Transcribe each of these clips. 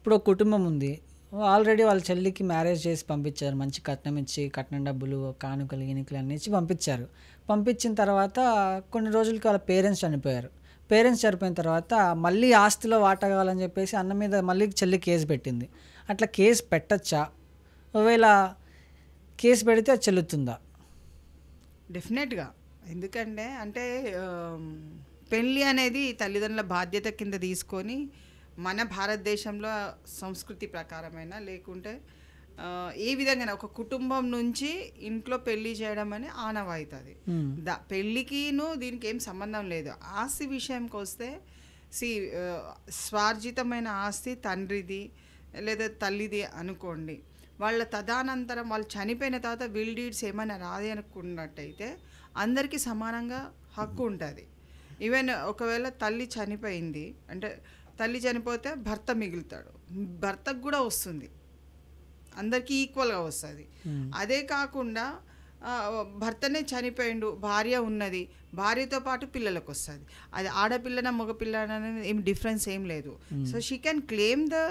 ఇప్పుడు ఒక కుటుంబం ఉంది. ఆల్రెడీ వాళ్ళ చెల్లికి మ్యారేజ్ చేసి పంపించారు. మంచి కట్నం ఇచ్చి, కట్నం డబ్బులు, కానుకలు, గినుకలు అన్నీ ఇచ్చి పంపించారు. పంపించిన తర్వాత కొన్ని రోజులకి వాళ్ళ పేరెంట్స్ చనిపోయారు. పేరెంట్స్ చనిపోయిన తర్వాత మళ్ళీ ఆస్తిలో వాటా కావాలని చెప్పేసి అన్న మీద మళ్ళీ చెల్లి కేసు పెట్టింది. అట్లా కేసు పెట్టచ్చా? ఒకవేళ కేసు పెడితే అది చెల్లుతుందా? డెఫినెట్గా. ఎందుకంటే అంటే పెళ్ళి అనేది తల్లిదండ్రుల బాధ్యత కింద తీసుకొని మన భారతదేశంలో సంస్కృతి ప్రకారమైన లేకుంటే ఏ విధంగా ఒక కుటుంబం నుంచి ఇంట్లో పెళ్లి చేయడం అని ఆనవాయితీ అది. పెళ్ళికిను దీనికి ఏం సంబంధం లేదు. ఆస్తి విషయంకి వస్తే స్వార్జితమైన ఆస్తి తండ్రిది లేదా తల్లిది అనుకోండి. వాళ్ళ తదనంతరం వాళ్ళు చనిపోయిన తర్వాత విల్ డీడ్స్ ఏమైనా రాది అనుకున్నట్టయితే అందరికీ సమానంగా హక్కు ఉంటుంది. ఈవెన్ ఒకవేళ తల్లి చనిపోయింది అంటే తల్లి చనిపోతే భర్త మిగులుతాడు, భర్తకు కూడా వస్తుంది, అందరికీ ఈక్వల్గా వస్తుంది. అదే కాకుండా భర్తనే చనిపోయిండు, భార్య ఉన్నది, భార్యతో పాటు పిల్లలకు వస్తుంది. అది ఆడపిల్లన మగపిల్ల అనేది ఏం డిఫరెన్స్ ఏం లేదు. So she can claim the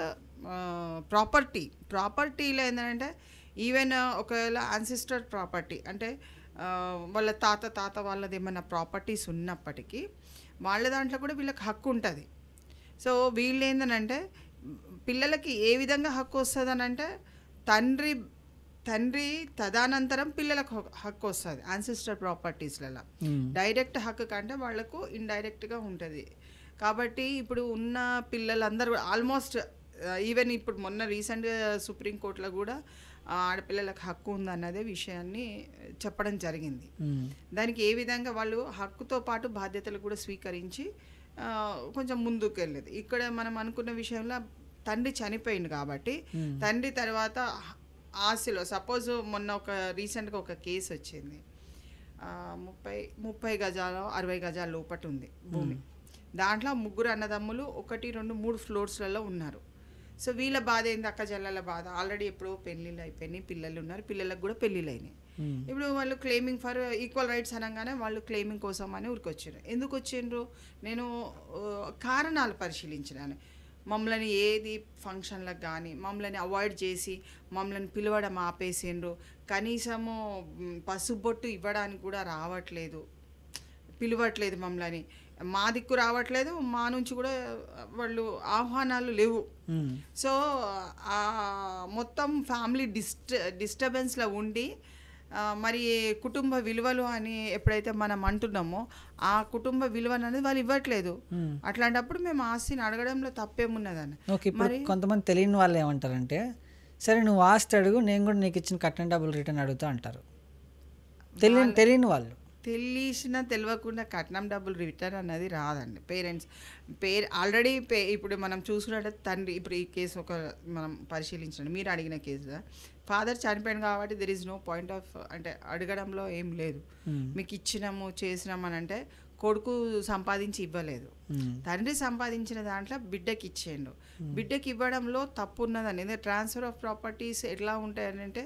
ప్రాపర్టీలో ఏంటంటే ఈవెన్ ఒకవేళ యాన్సిస్టర్ ప్రాపర్టీ అంటే వాళ్ళ తాత వాళ్ళది ఏమైనా ప్రాపర్టీస్ ఉన్నప్పటికీ వాళ్ళ దాంట్లో కూడా వీళ్ళకి హక్కు ఉంటుంది. సో వీళ్ళు ఏంటనంటే పిల్లలకి ఏ విధంగా హక్కు వస్తుంది అని అంటే తండ్రి తదనంతరం పిల్లలకు హక్కు వస్తుంది యాన్సిస్టర్ ప్రాపర్టీస్లలో. డైరెక్ట్ హక్కు కంటే వాళ్లకు ఇండైరెక్ట్గా ఉంటుంది. కాబట్టి ఇప్పుడు ఉన్న పిల్లలందరూ ఆల్మోస్ట్ ఈవెన్ ఇప్పుడు మొన్న రీసెంట్గా సుప్రీంకోర్టులో కూడా ఆడపిల్లలకు హక్కు ఉందన్నదే విషయాన్ని చెప్పడం జరిగింది. దానికి ఏ విధంగా వాళ్ళు హక్కుతో పాటు బాధ్యతలు కూడా స్వీకరించి కొంచెం ముందుకు వెళ్ళేది. ఇక్కడ మనం అనుకున్న విషయంలో తండ్రి చనిపోయింది కాబట్టి తండ్రి తర్వాత ఆస్తిలో సపోజ్ మొన్న ఒక రీసెంట్గా ఒక కేసు వచ్చింది. 30 గజాలు 60 గజాల లోపట ఉంది భూమి. దాంట్లో 3 అన్నదమ్ములు 1, 2, 3 ఫ్లోర్స్లలో ఉన్నారు. సో వీళ్ళ బాధ ఏంది, అక్క చెల్లెల బాధ. ఆల్రెడీ ఎప్పుడో పెళ్ళిళ్ళు అయిపోయినాయి, పిల్లలు ఉన్నారు, పిల్లలకు కూడా పెళ్ళిళ్ళు అయినాయి. ఇప్పుడు వాళ్ళు క్లెయిమింగ్ ఫర్ ఈక్వల్ రైట్స్ అనగానే వాళ్ళు క్లెయిమింగ్ కోసం అని ఊరికొచ్చారు. ఎందుకు వచ్చిండ్రు? నేను కారణాలు పరిశీలించినాను. మమ్మల్ని ఏది ఫంక్షన్లకు కానీ మమ్మల్ని అవాయిడ్ చేసి మమ్మల్ని పిలవడం ఆపేసిండ్రు, కనీసము పసుబొట్టు ఇవ్వడానికి కూడా పిలవట్లేదు మమ్మల్ని, మా దిక్కు రావట్లేదు, మా నుంచి కూడా వాళ్ళు ఆహ్వానాలు లేవు. సో మొత్తం ఫ్యామిలీ డిస్టర్బెన్స్లో ఉండి మరి కుటుంబ విలువలు అని ఎప్పుడైతే మనం అంటున్నామో ఆ కుటుంబ విలువ అనేది వాళ్ళు ఇవ్వట్లేదు. అట్లాంటప్పుడు మేము ఆస్తిని అడగడంలో తప్పేమున్నదని. మరి కొంతమంది తెలియని వాళ్ళు ఏమంటారంటే, సరే నువ్వు ఆస్తి అడుగు, నేను కూడా నీకు ఇచ్చిన కట్నం డబ్బులు రిటర్న్ అడుగుతా అంటారు. తెలియని వాళ్ళు తెలిసినా తెలియకుండా కట్నం డబ్బులు రిటర్న్ అనేది రాదండి. ఆల్రెడీ ఇప్పుడు మనం చూసుకున్నట్టు తండ్రి, ఇప్పుడు ఈ కేసు ఒక మనం పరిశీలించండి, మీరు అడిగిన కేసు ఫాదర్ చనిపోయాడు కాబట్టి there is no point of అంటే అడగడంలో ఏం లేదు. మీకు ఇచ్చినాము చేసినాము అని అంటే కొడుకు సంపాదించి ఇవ్వలేదు, తండ్రి సంపాదించిన దాంట్లో బిడ్డకి ఇచ్చేయండు. బిడ్డకి ఇవ్వడంలో తప్పు ఉన్నదని. ట్రాన్స్ఫర్ ఆఫ్ ప్రాపర్టీస్ ఎట్లా ఉంటాయని అంటే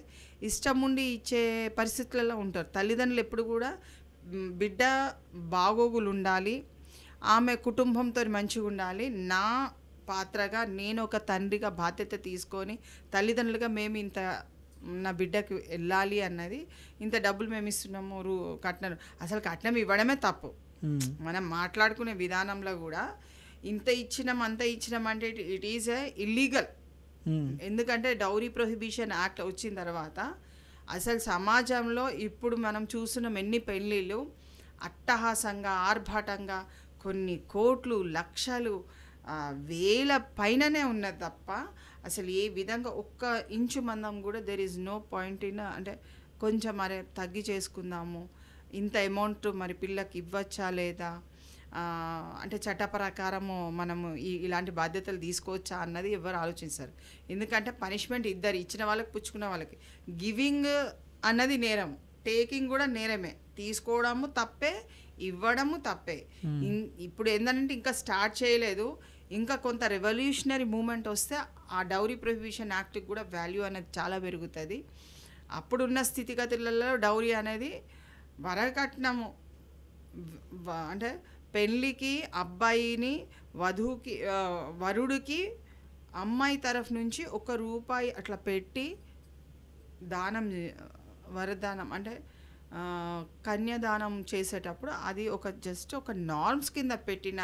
ఇష్టం ఉండి ఇచ్చే పరిస్థితులలో ఉంటారు. తల్లిదండ్రులు ఎప్పుడు కూడా బిడ్డ బాగోగులు ఉండాలి, ఆమె కుటుంబంతో మంచిగా ఉండాలి, నా పాత్రగా నేను ఒక తండ్రిగా బాధ్యత తీసుకొని తల్లిదండ్రులుగా మేము ఇంత నా బిడ్డకి వెళ్ళాలి అన్నది, ఇంత డబ్బులు మేము ఇస్తున్నాము కట్నం, అసలు కట్నం ఇవ్వడమే తప్పు. మనం మాట్లాడుకునే విధానంలో కూడా ఇంత ఇచ్చినాం అంత ఇచ్చినాం అంటే ఇట్ ఈజ్ ఇల్లీగల్. ఎందుకంటే డౌరీ ప్రొహిబిషన్ యాక్ట్ వచ్చిన తర్వాత అసలు సమాజంలో ఇప్పుడు మనం చూస్తున్నాం ఎన్ని పెళ్ళిళ్ళు అట్టహాసంగా ఆర్భాటంగా కొన్ని కోట్లు లక్షలు వేల పైననే ఉన్నది తప్ప అసలు ఏ విధంగా ఒక్క ఇంచు మందం కూడా there is no point in అంటే కొంచెం మరి తగ్గి చేసుకుందాము, ఇంత అమౌంట్ మరి పిల్లకి ఇవ్వచ్చా లేదా, అంటే చట్ట ప్రకారము మనము ఇలాంటి బాధ్యతలు తీసుకోవచ్చా అన్నది ఎవరు ఆలోచిస్తారు. ఎందుకంటే పనిష్మెంట్ ఇద్దరు, ఇచ్చిన వాళ్ళకి పుచ్చుకున్న వాళ్ళకి. గివింగ్ అన్నది నేరం, టేకింగ్ కూడా నేరమే, తీసుకోవడము తప్పే, ఇవ్వడము తప్పే. ఇప్పుడు ఏంటంటే ఇంకా స్టార్ట్ చేయలేదు, ఇంకా కొంత రెవల్యూషనరీ మూమెంట్ వస్తే ఆ డౌరీ ప్రొహిబిషన్ యాక్ట్కి కూడా వాల్యూ అనేది చాలా పెరుగుతుంది. అప్పుడున్న స్థితిగతులలో డౌరీ అనేది వరకట్నము అంటే పెళ్ళికి అబ్బాయిని వరుడికి అమ్మాయి తరఫు నుంచి ₹1 అట్లా పెట్టి దానం వరదానం అంటే కన్యాదానం చేసేటప్పుడు అది జస్ట్ ఒక నార్మ్స్ కింద పెట్టిన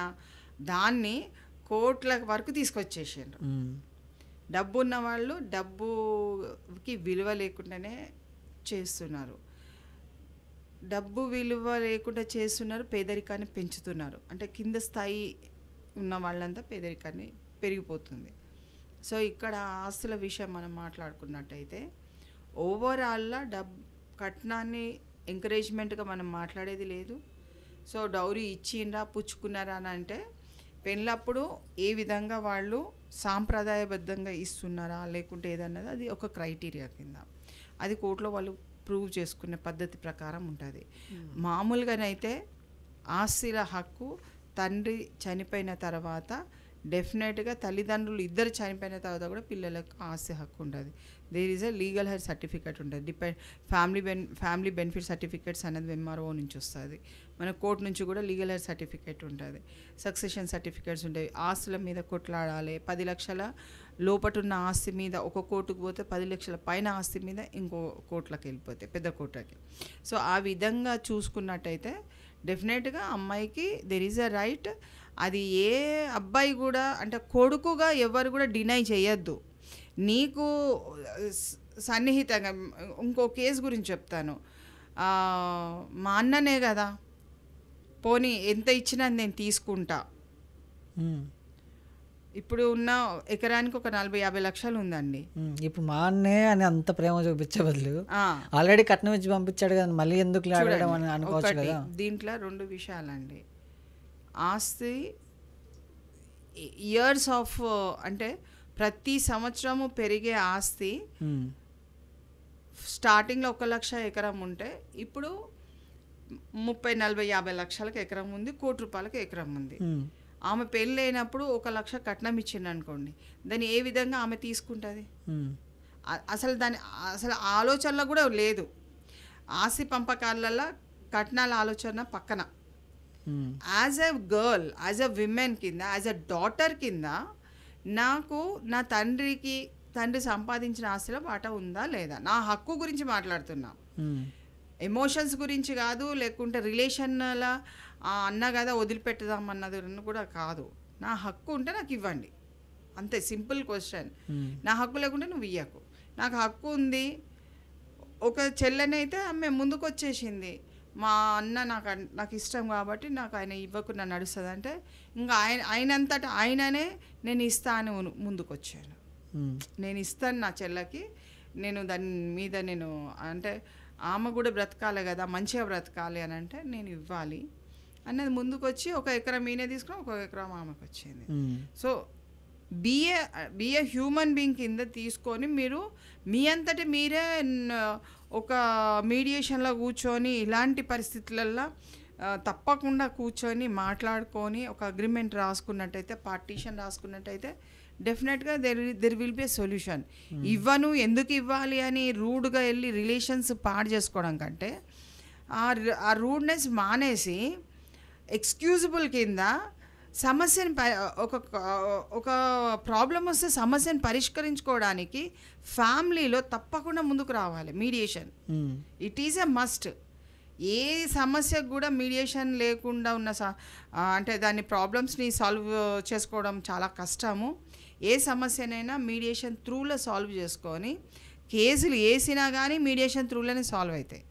దాన్ని కోట్ల వరకు తీసుకొచ్చేసారు. డబ్బు ఉన్న వాళ్ళు డబ్బుకి విలువ లేకుండానే చేస్తున్నారు. డబ్బు విలువ లేకుండా చేస్తున్నారు, పేదరికాన్ని పెంచుతున్నారు. అంటే కింద స్థాయి ఉన్న వాళ్ళంతా పేదరికాన్ని పెరిగిపోతుంది. సో ఇక్కడ ఆస్తుల విషయం మనం మాట్లాడుకున్నట్టయితే ఓవరాల్గా కట్నాన్ని ఎంకరేజ్మెంట్గా మనం మాట్లాడేది లేదు. సో డౌరీ ఇచ్చిండ్రా పుచ్చుకున్నారా అని అంటే పెళ్ళప్పుడు ఏ విధంగా వాళ్ళు సాంప్రదాయబద్ధంగా ఇస్తున్నారా లేకుంటే ఏదన్నది అది ఒక క్రైటీరియా కింద అది కోర్టులో వాళ్ళు ప్రూవ్ చేసుకునే పద్ధతి ప్రకారం ఉంటుంది. మామూలుగానైతే ఆస్తిల హక్కు తండ్రి చనిపోయిన తర్వాత డెఫినెట్గా తల్లిదండ్రులు ఇద్దరు చనిపోయిన తర్వాత కూడా పిల్లలకు ఆస్తి హక్కు ఉంటుంది. There is a legal heir certificate ఉంటుంది. ఫ్యామిలీ బెనిఫిట్ సర్టిఫికేట్స్ అనేది ఎంఆర్ఓ నుంచి వస్తుంది. మన కోర్టు నుంచి కూడా లీగల్ హెయిర్ సర్టిఫికేట్ ఉంటుంది. సక్సెషన్ సర్టిఫికేట్స్ ఉంటాయి. ఆస్తుల మీద కొట్లాడాలి. 10 లక్షల లోపటున్న ఆస్తి మీద ఒక కోర్టుకు పోతే 10 లక్షల పైన ఆస్తి మీద ఇంకో కోర్టులకు వెళ్ళిపోతాయి, పెద్ద కోర్టుకి. సో ఆ విధంగా చూసుకున్నట్టయితే డెఫినెట్గా అమ్మాయికి దెర్ ఈజ్ అ రైట్. అది ఏ అబ్బాయి కూడా అంటే కొడుకుగా ఎవరు కూడా డినై చేయొద్దు. నీకు సన్నిహితంగా ఇంకో కేసు గురించి చెప్తాను. మా అన్ననే కదా, పోనీ ఎంత ఇచ్చినా నేను తీసుకుంటా. ఇప్పుడు ఉన్న ఎకరానికి ఒక 40-50 లక్షలు ఉందండి. ఇప్పుడు మా అన్నే అని అంత ప్రేమ చూపించే బదులు ఆల్రెడీ కట్నం ఇచ్చి పంపించాడు కదా, మళ్ళీ ఎందుకు ఆడడం అని అనుకోవచ్చు కదా. దీంట్లో 2 విషయాలండి. ఆస్తి ఇయర్స్ ఆఫ్ అంటే ప్రతి సంవత్సరము పెరిగే ఆస్తి స్టార్టింగ్లో 1 లక్ష ఎకరం ఉంటే ఇప్పుడు 30-40-50 లక్షలకు ఎకరం ఉంది, ₹1,00,00,000 ఎకరం ఉంది. ఆమె పెళ్ళి అయినప్పుడు 1 లక్ష కట్నం ఇచ్చింది అనుకోండి, దాన్ని ఏ విధంగా ఆమె తీసుకుంటుంది? అసలు ఆలోచనలో కూడా లేదు. ఆస్తి పంపకాలలో కట్నాల ఆలోచన పక్కన. As a girl, as a women కింద, యాజ్ ఎ డాటర్ కింద నాకు నా తండ్రి సంపాదించిన ఆస్తిలో వాటా ఉందా లేదా, నా హక్కు గురించి మాట్లాడుతున్నా. ఎమోషన్స్ గురించి కాదు, లేకుంటే రిలేషన్ల అన్న కదా వదిలిపెట్టదామన్నది కూడా కాదు. నా హక్కు ఉంటే నాకు ఇవ్వండి, అంతే. Simple question. నా హక్కు లేకుంటే నువ్వు ఇయ్యకు. నాకు హక్కు ఉంది. ఒక చెల్లెనైతే ఆమె ముందుకు వచ్చేసింది, మా అన్న నాకు ఇష్టం కాబట్టి నాకు ఆయన ఇవ్వకుండా నడుస్తుంది అంటే ఇంకా ఆయనంతటా ఆయననే నేను ఇస్తా అని ముందుకు వచ్చాను. నేను ఇస్తాను నా చెల్లెకి, నేను దాని మీద అంటే ఆమె కూడా బ్రతకాలి కదా, మంచిగా బ్రతకాలి అని అంటే నేను ఇవ్వాలి అన్నది ముందుకు వచ్చి 1 ఎకరం ఈయనే తీసుకుని 1 ఎకరం ఆమెకు వచ్చింది. సో బీఏ హ్యూమన్ బీయింగ్ కింద తీసుకొని మీరు మీ అంతటి మీరే ఒక మీడియేషన్లో కూర్చొని ఇలాంటి పరిస్థితులలో తప్పకుండా కూర్చొని మాట్లాడుకొని ఒక అగ్రిమెంట్ రాసుకున్నట్టయితే, పార్టీషన్ రాసుకున్నట్టయితే డెఫినెట్గా there will be a solution. ఇవ్వను ఎందుకు ఇవ్వాలి అని రూడ్గా వెళ్ళి రిలేషన్స్ పాడు చేసుకోవడం కంటే ఆ రూడ్నెస్ మానేసి ఎక్స్క్యూజబుల్ కింద సమస్యని ఒక ప్రాబ్లం వస్తే సమస్యను పరిష్కరించుకోవడానికి ఫ్యామిలీలో తప్పకుండా ముందుకు రావాలి mediation. It is a must. ఏ సమస్యకు కూడా మీడియేషన్ లేకుండా ఉన్న అంటే దాని ప్రాబ్లమ్స్ని సాల్వ్ చేసుకోవడం చాలా కష్టము. ఏ సమస్యనైనా మీడియేషన్ త్రూలో సాల్వ్ చేసుకొని కేసులు వేసినా కానీ మీడియేషన్ త్రూలోనే సాల్వ్ అవుతాయి.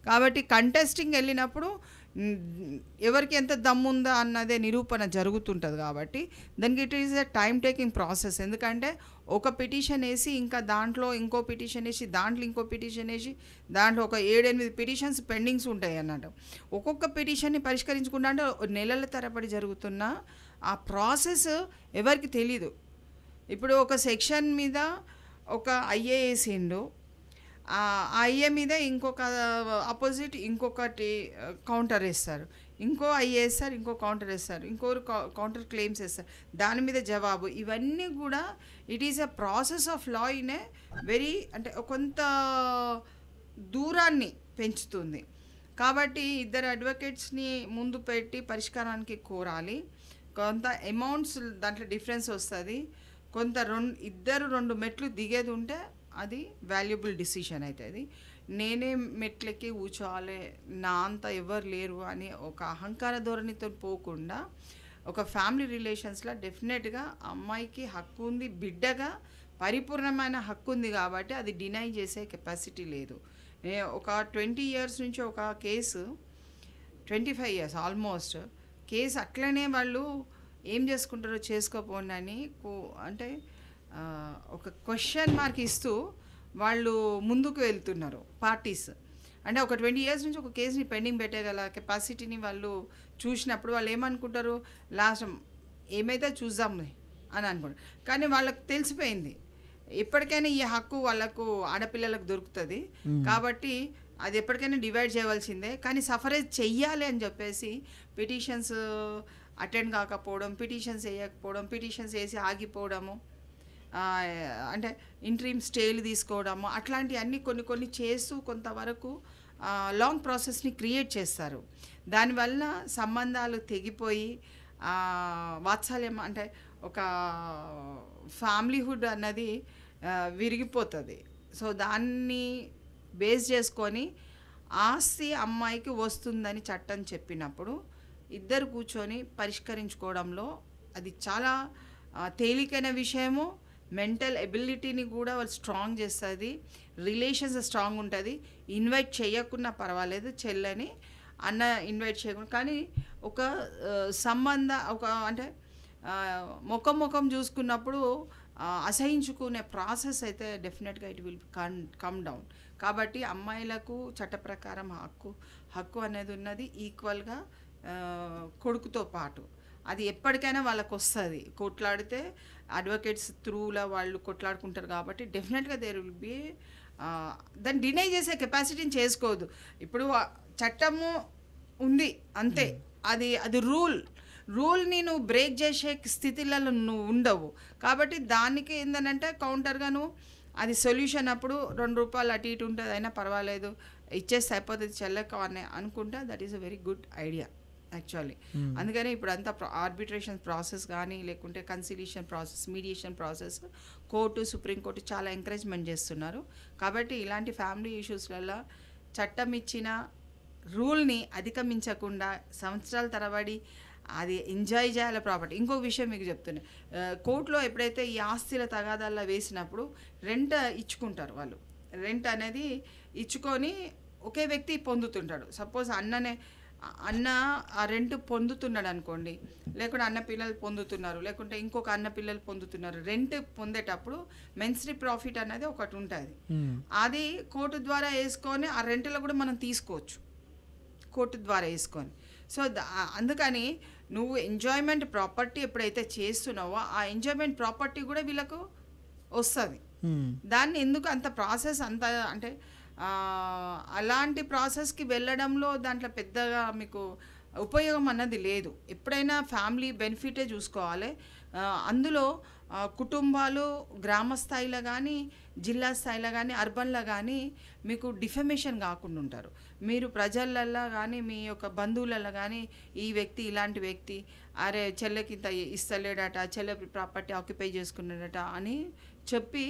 కాబట్టి కంటెస్టింగ్ వెళ్ళినప్పుడు ఎవరికి ఎంత దమ్ముందా అన్నదే నిరూపణ జరుగుతుంటుంది. కాబట్టి దానికి it is a time taking process. ఎందుకంటే ఒక పిటిషన్ వేసి ఇంకా దాంట్లో ఇంకో పిటిషన్ వేసి దాంట్లో ఇంకో పిటిషన్ వేసి దాంట్లో ఒక 7-8 పిటిషన్స్ పెండింగ్స్ ఉంటాయి అన్నట్టు. ఒక్కొక్క పిటిషన్ని పరిష్కరించుకుంటా అంటే నెలల తరబడి జరుగుతున్న ఆ ప్రాసెస్ ఎవరికి తెలీదు. ఇప్పుడు ఒక సెక్షన్ మీద ఒక ఐఏ వేసిండు, ఆ ఐఏ మీద ఇంకొక ఆపోజిట్ ఇంకొకటి కౌంటర్ వేస్తారు, ఇంకో ఐఏ వేస్తారు, ఇంకో కౌంటర్ వేస్తారు, ఇంకోరు కౌంటర్ క్లెయిమ్స్ వేస్తారు, దాని మీద జవాబు. ఇవన్నీ కూడా it is a process of law in a very అంటే కొంత దూరాన్ని పెంచుతుంది. కాబట్టి ఇద్దరు అడ్వకేట్స్ని ముందు పెట్టి పరిష్కారానికి కోరాలి. కొంత అమౌంట్స్ దాంట్లో డిఫరెన్స్ వస్తుంది. కొంత ఇద్దరు 2 మెట్లు దిగేది ఉంటే అది వాల్యుబుల్ డిసిషన్ అవుతుంది. నేనే మెట్లెక్కి కూర్చోవాలి, నా అంత ఎవరు లేరు అని ఒక అహంకార ధోరణితో పోకుండా ఒక ఫ్యామిలీ రిలేషన్స్లో డెఫినెట్గా అమ్మాయికి హక్కు ఉంది, బిడ్డగా పరిపూర్ణమైన హక్కు ఉంది కాబట్టి అది డినై చేసే కెపాసిటీ లేదు. ఒక 20 ఇయర్స్ నుంచి ఒక కేసు, 25 ఇయర్స్ ఆల్మోస్ట్ కేసు అట్లనే వాళ్ళు ఏం చేసుకుంటారో చేసుకోపోండి అని అంటే ఒక క్వశ్చన్ మార్క్ ఇస్తూ వాళ్ళు ముందుకు వెళ్తున్నారు పార్టీస్. అంటే ఒక 20 ఇయర్స్ నుంచి ఒక కేసుని పెండింగ్ పెట్టగల కెపాసిటీని వాళ్ళు చూసినప్పుడు వాళ్ళు ఏమనుకుంటారు, లాస్ట్ ఏమైతే చూద్దాంలే అని అనుకుంటారు. కానీ వాళ్ళకి తెలిసిపోయింది ఎప్పటికైనా ఈ హక్కు వాళ్ళకు ఆడపిల్లలకు దొరుకుతుంది కాబట్టి అది ఎప్పటికైనా డివైడ్ చేయవలసిందే. కానీ సఫరేజ్ చెయ్యాలి అని చెప్పేసి పిటిషన్స్ అటెండ్ కాకపోవడం, పిటిషన్స్ వేయకపోవడం, పిటిషన్స్ వేసి ఆగిపోవడము, అంటే ఇంట్రీమ్ స్టేలు తీసుకోవడము, అట్లాంటివన్నీ కొన్ని చేస్తూ కొంతవరకు లాంగ్ ప్రాసెస్ని క్రియేట్ చేస్తారు. దానివల్ల సంబంధాలు తెగిపోయి వాత్సల్యం అంటే ఒక ఫ్యామిలీహుడ్ అన్నది విరిగిపోతుంది. సో దాన్ని బేస్ చేసుకొని ఆస్తి అమ్మాయికి వస్తుందని చట్టం చెప్పినప్పుడు ఇద్దరు కూర్చొని పరిష్కరించుకోవడంలో అది చాలా తేలికైన విషయము. మెంటల్ ఎబిలిటీని కూడా వాళ్ళు స్ట్రాంగ్ చేస్తుంది, రిలేషన్స్ స్ట్రాంగ్ ఉంటుంది. ఇన్వైట్ చేయకున్నా పర్వాలేదు, చెల్లని అన్న ఇన్వైట్ చేయకుండా, కానీ ఒక ఒక అంటే ముఖం చూసుకున్నప్పుడు అసహించుకునే ప్రాసెస్ అయితే డెఫినెట్గా ఇట్ విల్ కమ్ డౌన్. కాబట్టి అమ్మాయిలకు చట్ట ప్రకారం హక్కు అనేది ఉన్నది ఈక్వల్గా కొడుకుతో పాటు. అది ఎప్పటికైనా వాళ్ళకు వస్తుంది. కొట్లాడితే అడ్వకేట్స్ త్రూలో వాళ్ళు కొట్లాడుకుంటారు కాబట్టి డెఫినెట్గా దేర్ విల్ బి దాన్ని డినై చేసే కెపాసిటీని చేసుకోవద్దు. ఇప్పుడు చట్టము ఉంది అంతే, అది రూల్ని నువ్వు బ్రేక్ చేసే స్థితిలలో నువ్వు ఉండవు. కాబట్టి దానికి ఏంటంటే కౌంటర్గా నువ్వు అది సొల్యూషన్ అప్పుడు ₹2 అటు ఇటు ఉంటుంది అయినా పర్వాలేదు, ఇచ్చేస్తే అయిపోతుంది చెల్లెక్క అని అనుకుంటే that is a very good idea actually. అందుకనే ఇప్పుడు అంతా ఆర్బిట్రేషన్ ప్రాసెస్ కానీ లేకుంటే conciliation process, mediation process court, supreme court చాలా ఎంకరేజ్మెంట్ చేస్తున్నారు. కాబట్టి ఇలాంటి ఫ్యామిలీ ఇష్యూస్లలో చట్టం ఇచ్చిన రూల్ని అధిగమించకుండా సంవత్సరాల తరబడి అది ఎంజాయ్ చేయాలి ప్రాపర్టీ. ఇంకో విషయం మీకు చెప్తున్నా, కోర్టులో ఎప్పుడైతే ఈ ఆస్తుల తగాదాల్లో వేసినప్పుడు రెంట్ ఇచ్చుకుంటారు వాళ్ళు. రెంట్ అనేది ఇచ్చుకొని ఒకే వ్యక్తి పొందుతుంటాడు. సపోజ్ అన్న ఆ రెంట్ పొందుతున్నాడు అనుకోండి, లేకుంటే అన్న పిల్లలు పొందుతున్నారు, లేకుంటే ఇంకొక అన్న పిల్లలు పొందుతున్నారు. రెంట్ పొందేటప్పుడు మెన్సరీ ప్రాఫిట్ అనేది ఒకటి ఉంటుంది. అది కోర్టు ద్వారా వేసుకొని ఆ రెంట్లో కూడా మనం తీసుకోవచ్చు, కోర్టు ద్వారా వేసుకొని. సో అందుకని నువ్వు ఎంజాయ్మెంట్ ప్రాపర్టీ ఎప్పుడైతే చేస్తున్నావో ఆ ఎంజాయ్మెంట్ ప్రాపర్టీ కూడా వీళ్ళకు వస్తుంది. దాన్ని ఎందుకు అంత ప్రాసెస్ అంత అంటే అలాంటి ప్రాసెస్కి వెళ్ళడంలో దాంట్లో పెద్దగా మీకు ఉపయోగం అన్నది లేదు. ఎప్పుడైనా ఫ్యామిలీ బెనిఫిటే చూసుకోవాలి. అందులో కుటుంబాలు గ్రామ స్థాయిలో కానీ, జిల్లా స్థాయిలో కానీ, అర్బన్లో కానీ మీకు డిఫమేషన్ కాకుండా ఉంటారు. మీరు ప్రజలల్లో కానీ, మీ యొక్క బంధువులలో కానీ ఈ వ్యక్తి ఇలాంటి వ్యక్తి, అరే చెల్లెకి ఇంత ఇస్తలేడట, చెల్లె ప్రాపర్టీ ఆక్యుపై చేసుకున్నాడట అని చెప్పి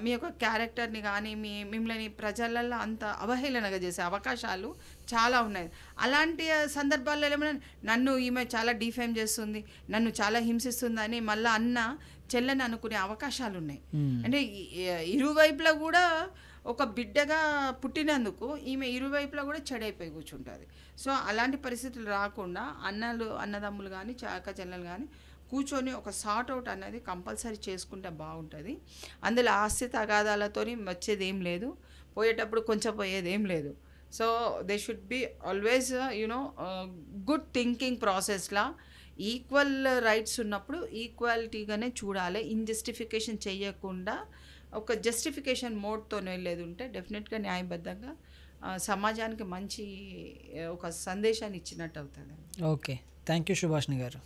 మీ యొక్క క్యారెక్టర్ని కానీ మిమ్మల్ని ప్రజలల్లో అంత అవహేళనగా చేసే అవకాశాలు చాలా ఉన్నాయి. అలాంటి సందర్భాల్లో ఏమైనా నన్ను ఈమె చాలా డిఫేమ్ చేస్తుంది, నన్ను చాలా హింసిస్తుందని మళ్ళీ అన్న చెల్లని అనుకునే అవకాశాలు ఉన్నాయి. అంటే ఇరువైపులా కూడా ఒక బిడ్డగా పుట్టినందుకు ఈమె ఇరువైపులా కూడా చెడైపోయి కూర్చుంటుంది. సో అలాంటి పరిస్థితులు రాకుండా అన్నదమ్ములు కానీ అక్క చెల్లెలు కానీ కూర్చొని ఒక సార్ట్ అవుట్ అనేది కంపల్సరీ చేసుకుంటే బాగుంటుంది. అందులో ఆస్తి తగాదాలతో వచ్చేది ఏం లేదు, పోయేటప్పుడు కొంచెం పోయేది ఏం లేదు. So they should be always good thinking ప్రాసెస్లా ఈక్వల్ రైట్స్ ఉన్నప్పుడు ఈక్వాలిటీగానే చూడాలి. ఇన్జస్టిఫికేషన్ చేయకుండా ఒక జస్టిఫికేషన్ మోడ్తో వెళ్ళేది ఉంటే డెఫినెట్గా న్యాయబద్ధంగా సమాజానికి మంచి ఒక సందేశాన్ని ఇచ్చినట్టు అవుతుంది. ఓకే, థ్యాంక్ యూ సుభాషిణి గారు.